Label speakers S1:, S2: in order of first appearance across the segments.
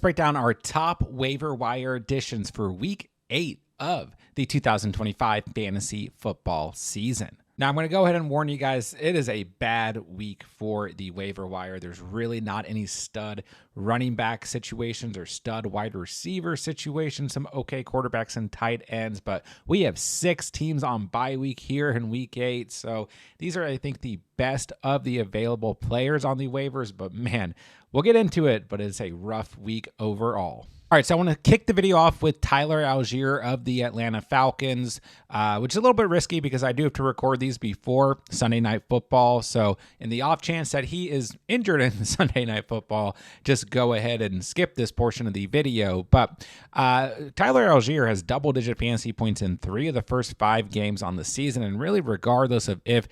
S1: Break down our top waiver wire additions for week 8 of the 2025 fantasy football season. Now, I'm going to go ahead and warn you guys, it is a bad week for the waiver wire. There's really not any stud running back situations or stud wide receiver situations, some okay quarterbacks and tight ends, but we have 6 teams on bye week here in week 8. So these are, I think, the best of the available players on the waivers, but man, we'll get into it, but it's a rough week overall. All right, so I want to kick the video off with Tyler Algier of the Atlanta Falcons, which is a little bit risky because I do have to record these before Sunday Night Football. So in the off chance that he is injured in Sunday Night Football, just go ahead and skip this portion of the video. But Tyler Algier has double-digit fantasy points in 3 of the first 5 games on the season, and really regardless of if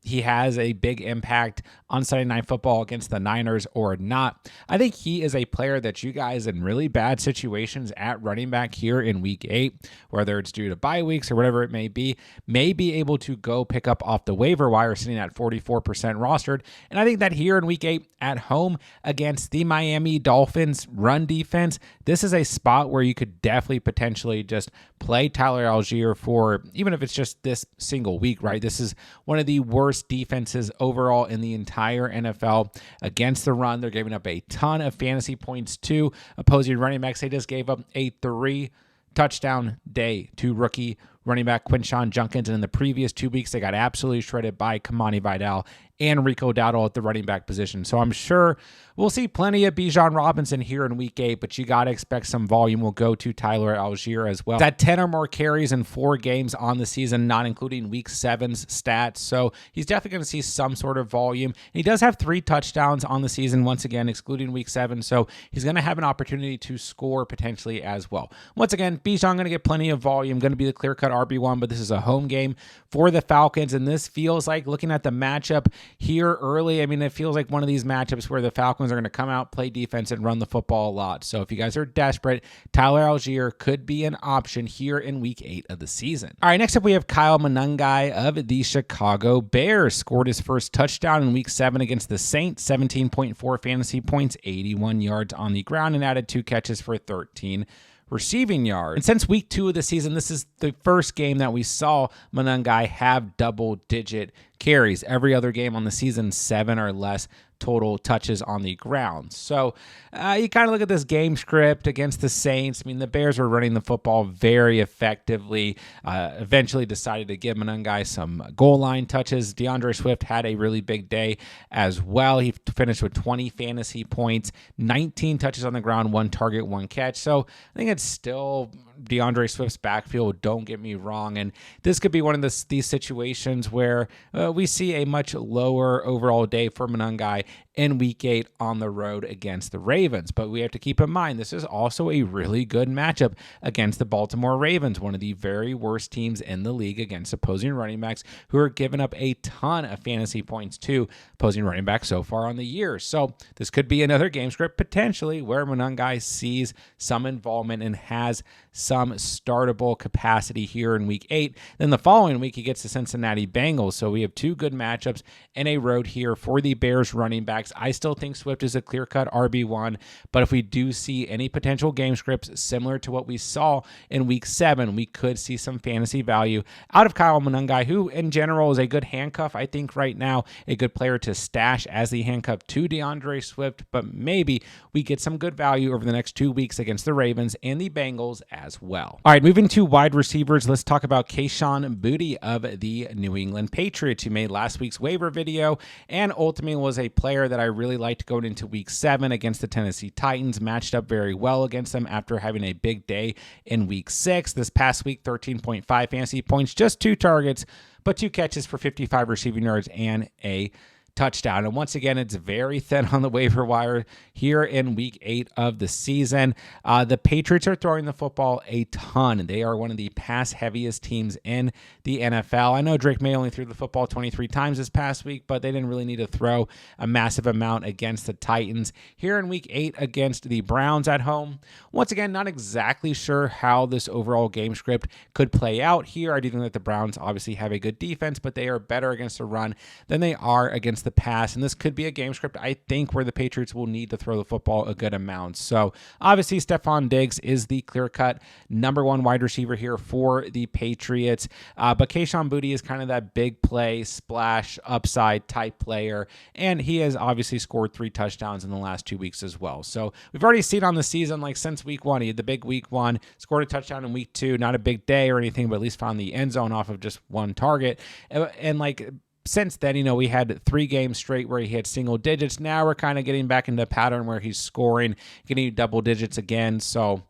S1: he has a big impact on Sunday Night Football against the Niners or not, I think he is a player that you guys in really bad situations at running back here in week 8, whether it's due to bye weeks or whatever it may be able to go pick up off the waiver wire sitting at 44% rostered. And I think that here in week 8 at home against the Miami Dolphins run defense, this is a spot where you could definitely potentially just play Tyler Algier for, even if it's just this single week, right? This is one of the worst defenses overall in the entire NFL against the run. They're giving up a ton of fantasy points to opposing running backs. They just gave up a 3-touchdown day to rookie running back Quinshon Judkins, and in the previous 2 weeks, they got absolutely shredded by Kamani Vidal and Rico Dowdle at the running back position. So I'm sure we'll see plenty of Bijan Robinson here in week 8, but you got to expect some volume will go to Tyler Algier as well. He's had 10 or more carries in 4 games on the season, not including week 7's stats. So he's definitely going to see some sort of volume. And he does have 3 touchdowns on the season, once again, excluding week 7. So he's going to have an opportunity to score potentially as well. Once again, Bijan going to get plenty of volume, going to be the clear-cut RB1, but this is a home game for the Falcons. And this feels like, looking at the matchup here early, I mean, it feels like one of these matchups where the Falcons are going to come out, play defense, and run the football a lot. So if you guys are desperate, Tyler Algier could be an option here in week 8 of the season. All right, next up we have Kyle Monangai of the Chicago Bears. Scored his first touchdown in week 7 against the Saints, 17.4 fantasy points, 81 yards on the ground, and added 2 catches for 13 receiving yards. And since week 2 of the season, this is the first game that we saw Monangai have double-digit carries. Every other game on the season, 7 or less total touches on the ground. So you kind of look at this game script against the Saints. I mean, the Bears were running the football very effectively. Eventually decided to give Monangai some goal line touches. DeAndre Swift had a really big day as well. He finished with 20 fantasy points, 19 touches on the ground, 1 target, 1 catch. So I think it's still DeAndre Swift's backfield, don't get me wrong. And this could be one of these situations where we see a much lower overall day for Monangai in week 8 on the road against the Ravens. But we have to keep in mind, this is also a really good matchup against the Baltimore Ravens, one of the very worst teams in the league against opposing running backs, who are giving up a ton of fantasy points to opposing running backs so far on the year. So this could be another game script potentially where Monangai sees some involvement and has some startable capacity here in week 8. Then the following week, he gets the Cincinnati Bengals. So we have 2 good matchups in a road here for the Bears running backs. I still think Swift is a clear-cut RB1, but if we do see any potential game scripts similar to what we saw in week 7, we could see some fantasy value out of Kyle Monangai, who in general is a good handcuff. I think right now a good player to stash as the handcuff to DeAndre Swift, but maybe we get some good value over the next 2 weeks against the Ravens and the Bengals as well. All right, moving to wide receivers, let's talk about Kayshon Boutte of the New England Patriots, who made last week's waiver video and ultimately was a player that I really liked going into week 7 against the Tennessee Titans. Matched up very well against them after having a big day in week 6. This past week, 13.5 fantasy points, just 2 targets, but 2 catches for 55 receiving yards and a touchdown. And once again, it's very thin on the waiver wire here in week 8 of the season. The Patriots are throwing the football a ton. They are one of the pass heaviest teams in the NFL. I know Drake May only threw the football 23 times this past week, but they didn't really need to throw a massive amount against the Titans. Here in week 8 against the Browns at home, once again, not exactly sure how this overall game script could play out here. I do think that the Browns obviously have a good defense, but they are better against the run than they are against the pass, and this could be a game script, I think, where the Patriots will need to throw the football a good amount. So obviously Stephon Diggs is the clear-cut number one wide receiver here for the Patriots, but Kayshon Boutte is kind of that big play, splash, upside type player, and he has obviously scored 3 touchdowns in the last 2 weeks as well. So we've already seen on the season, like since week 1, he had the big week 1, scored a touchdown in week 2, not a big day or anything, but at least found the end zone off of just one target. And like since then, we had 3 games straight where he hit single digits. Now we're kind of getting back into a pattern where he's scoring, getting double digits again. So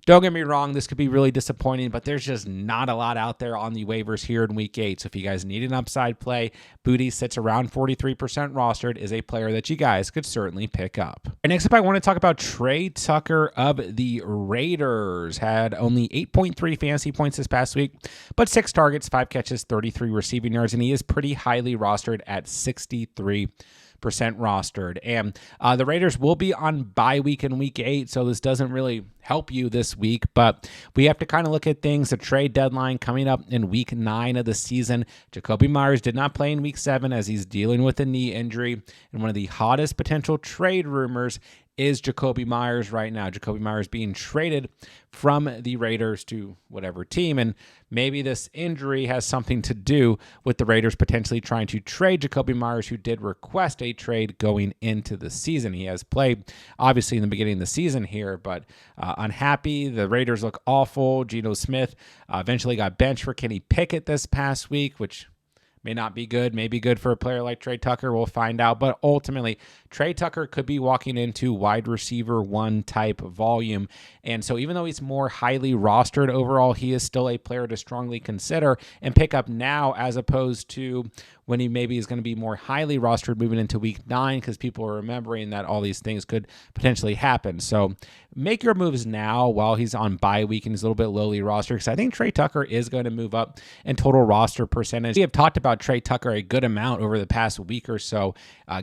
S1: don't get me wrong, this could be really disappointing, but there's just not a lot out there on the waivers here in week 8. So if you guys need an upside play, Boutte sits around 43% rostered, is a player that you guys could certainly pick up. And next up, I want to talk about Tre Tucker of the Raiders. Had only 8.3 fantasy points this past week, but 6 targets, 5 catches, 33 receiving yards, and he is pretty highly rostered at 63% rostered. And the Raiders will be on bye week in week 8, so this doesn't really help you this week, but we have to kind of look at things. The trade deadline coming up in week 9 of the season. Jakobi Meyers did not play in week 7 as he's dealing with a knee injury, and one of the hottest potential trade rumors is Jakobi Meyers right now. Jakobi Meyers being traded from the Raiders to whatever team, and maybe this injury has something to do with the Raiders potentially trying to trade Jakobi Meyers, who did request a trade going into the season. He has played, obviously, in the beginning of the season here, but unhappy. The Raiders look awful. Geno Smith eventually got benched for Kenny Pickett this past week, which may not be good, may be good for a player like Tre Tucker. We'll find out. But ultimately, Tre Tucker could be walking into wide receiver 1 type volume. And so even though he's more highly rostered overall, he is still a player to strongly consider and pick up now, as opposed to when he maybe is going to be more highly rostered moving into week 9, because people are remembering that all these things could potentially happen. So make your moves now while he's on bye week and he's a little bit lowly rostered, because I think Tre Tucker is going to move up in total roster percentage. We have talked about Tre Tucker a good amount over the past week or so,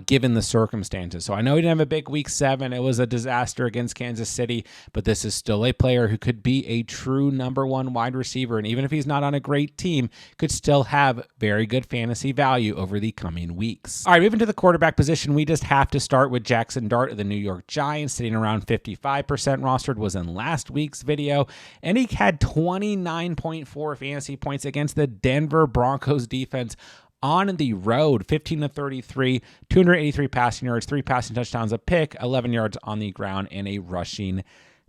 S1: given the circumstances. So I know he didn't have a big week 7. It was a disaster against Kansas City, but this is still a player who could be a true number 1 wide receiver. And even if he's not on a great team, could still have very good fantasy value over the coming weeks. All right, moving to the quarterback position, we just have to start with Jackson Dart of the New York Giants, sitting around 55% rostered, was in last week's video, and he had 29.4 fantasy points against the Denver Broncos defense on the road. 15-33, 283 passing yards, 3 passing touchdowns, a pick, 11 yards on the ground, and a rushing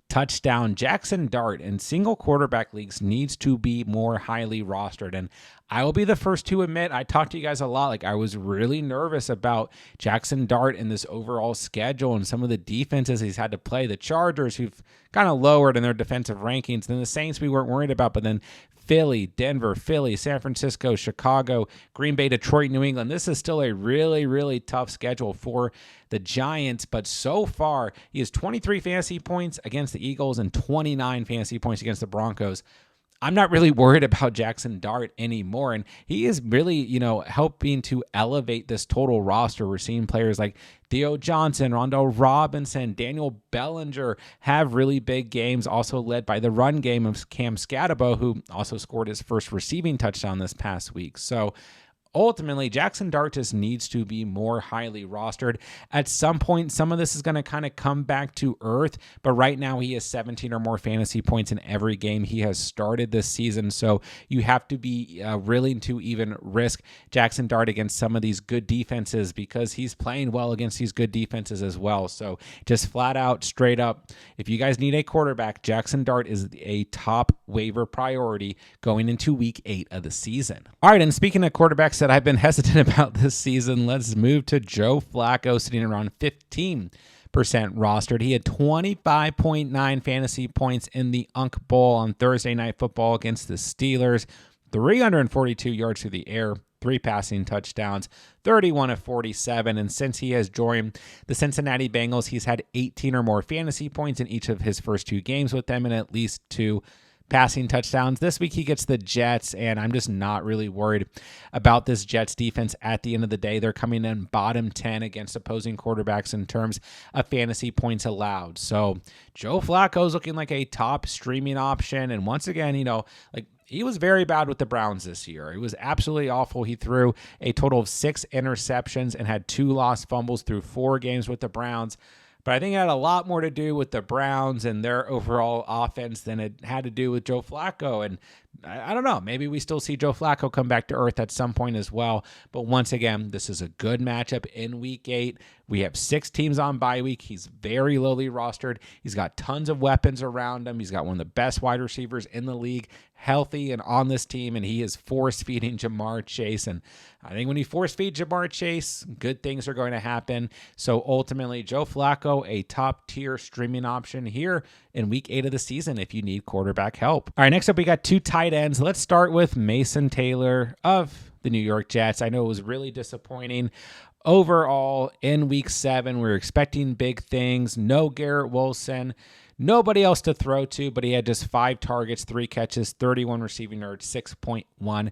S1: touchdown. Jackson Dart in single quarterback leagues needs to be more highly rostered. And I will be the first to admit, I talked to you guys a lot. Like, I was really nervous about Jackson Dart in this overall schedule and some of the defenses he's had to play. The Chargers, who've kind of lowered in their defensive rankings. Then the Saints we weren't worried about, but then Philly, Denver, Philly, San Francisco, Chicago, Green Bay, Detroit, New England. This is still a really, really tough schedule for the Giants, but so far he has 23 fantasy points against the Eagles and 29 fantasy points against the Broncos. I'm not really worried about Jackson Dart anymore, and he is really, helping to elevate this total roster. We're seeing players like Theo Johnson, Rondo Robinson, Daniel Bellinger have really big games, also led by the run game of Cam Scatabo, who also scored his first receiving touchdown this past week. So ultimately, Jackson Dart just needs to be more highly rostered. At some point, some of this is going to kind of come back to earth, but right now he has 17 or more fantasy points in every game he has started this season, so you have to be willing to even risk Jackson Dart against some of these good defenses, because he's playing well against these good defenses as well. So just flat out, straight up, if you guys need a quarterback, Jackson Dart is a top waiver priority going into week 8 of the season. All right, and speaking of quarterbacks that I've been hesitant about this season, let's move to Joe Flacco, sitting around 15% rostered. He had 25.9 fantasy points in the Unk Bowl on Thursday Night Football against the Steelers, 342 yards through the air, 3 passing touchdowns, 31 of 47, and since he has joined the Cincinnati Bengals, he's had 18 or more fantasy points in each of his first 2 games with them and at least 2 passing touchdowns. This week he gets the Jets, and I'm just not really worried about this Jets defense. At the end of the day, they're coming in bottom 10 against opposing quarterbacks in terms of fantasy points allowed. So Joe Flacco is looking like a top streaming option, and once again, he was very bad with the Browns this year. It was absolutely awful. He threw a total of 6 interceptions and had 2 lost fumbles through 4 games with the Browns. But I think it had a lot more to do with the Browns and their overall offense than it had to do with Joe Flacco. And I don't know, maybe we still see Joe Flacco come back to earth at some point as well. But once again, this is a good matchup in week 8. We have 6 teams on bye week. He's very lowly rostered. He's got tons of weapons around him. He's got one of the best wide receivers in the league, healthy and on this team, and he is force-feeding Jamar Chase. And I think when you force-feed Jamar Chase, good things are going to happen. So ultimately, Joe Flacco, a top-tier streaming option here in week 8 of the season if you need quarterback help. All right, next up, we got 2 tight ends. Let's start with Mason Taylor of the New York Jets. I know it was really disappointing overall in week 7. We were expecting big things. No Garrett Wilson. Nobody else to throw to, but he had just 5 targets, 3 catches, 31 receiving yards, 6.1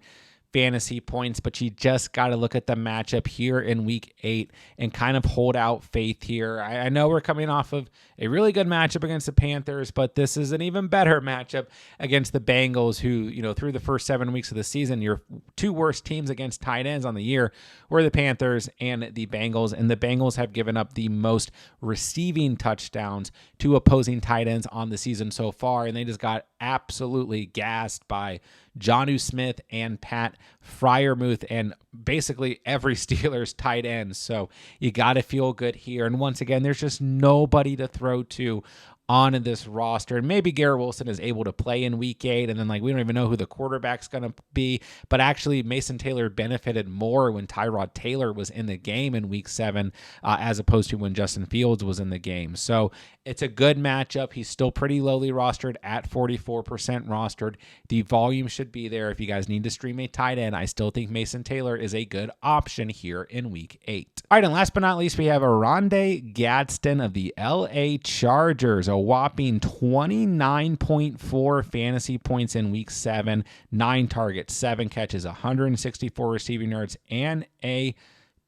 S1: fantasy points. But you just got to look at the matchup here in week 8 and kind of hold out faith here. I know we're coming off of a really good matchup against the Panthers, but this is an even better matchup against the Bengals, who, through the first 7 weeks of the season, your 2 worst teams against tight ends on the year were the Panthers and the Bengals. And the Bengals have given up the most receiving touchdowns to opposing tight ends on the season so far. And they just got absolutely gassed by Jonnu Smith and Pat Freiermuth and basically every Steelers tight end. So you got to feel good here. And once again, there's just nobody to throw to on in this roster. And maybe Garrett Wilson is able to play in week 8. And then we don't even know who the quarterback's going to be. But actually, Mason Taylor benefited more when Tyrod Taylor was in the game in week 7 as opposed to when Justin Fields was in the game. So it's a good matchup. He's still pretty lowly rostered at 44% rostered. The volume should be there. If you guys need to stream a tight end, I still think Mason Taylor is a good option here in week 8. All right, and last but not least, we have Oronde Gadsden of the LA Chargers. A whopping 29.4 fantasy points in week 7, 9 targets, 7 catches, 164 receiving yards, and a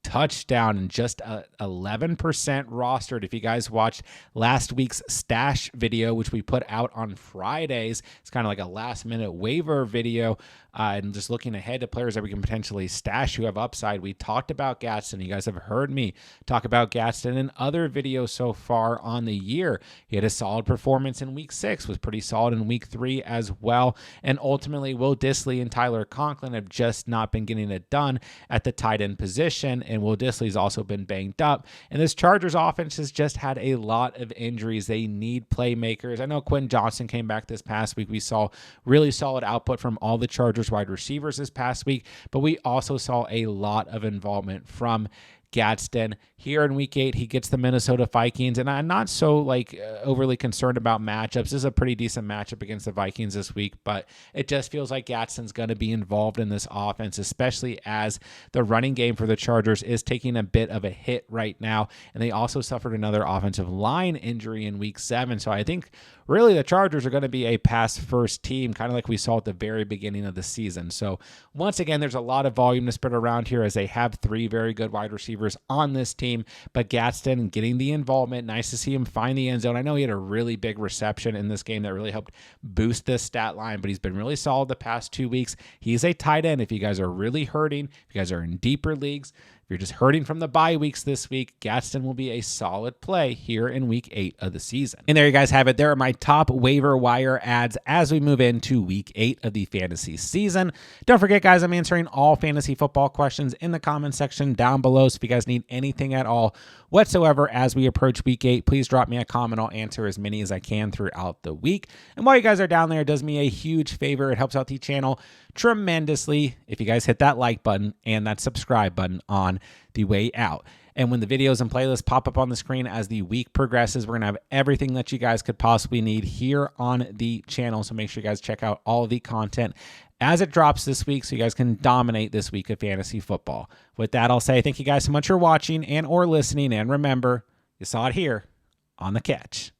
S1: touchdown, and just 11% rostered. If you guys watched last week's stash video, which we put out on Fridays, it's kind of like a last minute waiver video, and just looking ahead to players that we can potentially stash who have upside. We talked about Gadsden. You guys have heard me talk about Gadsden in other videos so far on the year. He had a solid performance in week 6, was pretty solid in week 3 as well. And ultimately, Will Dissly and Tyler Conklin have just not been getting it done at the tight end position. And Will Dissly's also been banged up. And this Chargers offense has just had a lot of injuries. They need playmakers. I know Quentin Johnson came back this past week. We saw really solid output from all the Chargers wide receivers this past week, but we also saw a lot of involvement from Gadsden. Here in week 8, he gets the Minnesota Vikings, and I'm not so overly concerned about matchups. This is a pretty decent matchup against the Vikings this week, but it just feels like Gadsden's going to be involved in this offense, especially as the running game for the Chargers is taking a bit of a hit right now, and they also suffered another offensive line injury in week 7. So I think really the Chargers are going to be a pass-first team, kind of like we saw at the very beginning of the season. So once again, there's a lot of volume to spread around here as they have 3 very good wide receivers on this team, but Gadsden getting the involvement. Nice to see him find the end zone. I know he had a really big reception in this game that really helped boost this stat line, but he's been really solid the past 2 weeks. He's a tight end. If you guys are really hurting, if you guys are in deeper leagues, if you're just hurting from the bye weeks this week, Gadsden will be a solid play here in week 8 of the season. And there you guys have it. There are my top waiver wire ads as we move into week 8 of the fantasy season. Don't forget, guys, I'm answering all fantasy football questions in the comment section down below. So if you guys need anything at all whatsoever as we approach week 8, please drop me a comment. I'll answer as many as I can throughout the week. And while you guys are down there, it does me a huge favor. It helps out the channel tremendously if you guys hit that like button and that subscribe button on the way out. And when the videos and playlists pop up on the screen as the week progresses, we're going to have everything that you guys could possibly need here on the channel. So make sure you guys check out all the content as it drops this week so you guys can dominate this week of fantasy football. With that, I'll say thank you guys so much for watching and or listening. And remember, you saw it here on The Catch.